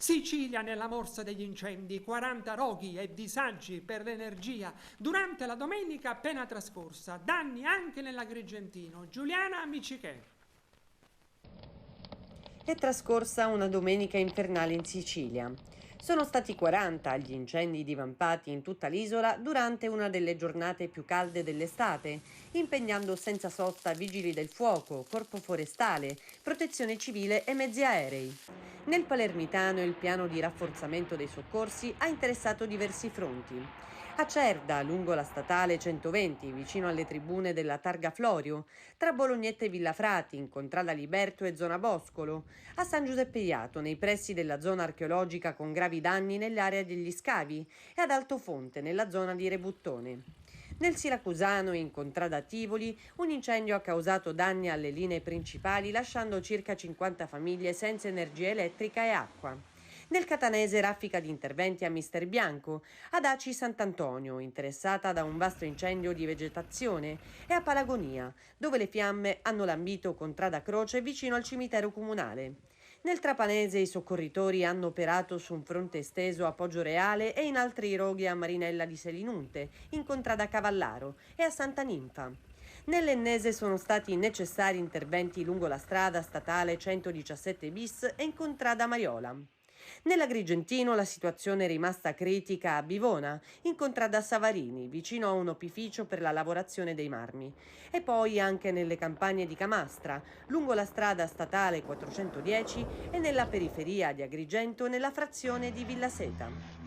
Sicilia nella morsa degli incendi, 40 roghi e disagi per l'energia durante la domenica appena trascorsa, danni anche nell'Agrigentino. Giuliana Micichè. È trascorsa una domenica infernale in Sicilia. Sono stati 40 gli incendi divampati in tutta l'isola durante una delle giornate più calde dell'estate, impegnando senza sosta vigili del fuoco, corpo forestale, protezione civile e mezzi aerei. Nel Palermitano il piano di rafforzamento dei soccorsi ha interessato diversi fronti. A Cerda, lungo la statale 120, vicino alle tribune della Targa Florio, tra Bolognetta e Villafrati, in Contrada Liberto e zona Boscolo, a San Giuseppe Iato, nei pressi della zona archeologica con gravi danni nell'area degli scavi, e ad Altofonte, nella zona di Rebuttone. Nel Siracusano, in Contrada Tivoli, un incendio ha causato danni alle linee principali, lasciando circa 50 famiglie senza energia elettrica e acqua. Nel catanese raffica di interventi a Mister Bianco, ad Aci Sant'Antonio, interessata da un vasto incendio di vegetazione, e a Palagonia, dove le fiamme hanno lambito Contrada Croce vicino al cimitero comunale. Nel trapanese i soccorritori hanno operato su un fronte esteso a Poggioreale e in altri roghi a Marinella di Selinunte, in Contrada Cavallaro e a Santa Ninfa. Nell'Ennese sono stati necessari interventi lungo la strada statale 117 bis e in Contrada Mariola. Nell'Agrigentino la situazione è rimasta critica a Bivona, in Contrada Savarini, vicino a un opificio per la lavorazione dei marmi, e poi anche nelle campagne di Camastra, lungo la strada statale 410 e nella periferia di Agrigento nella frazione di Villaseta.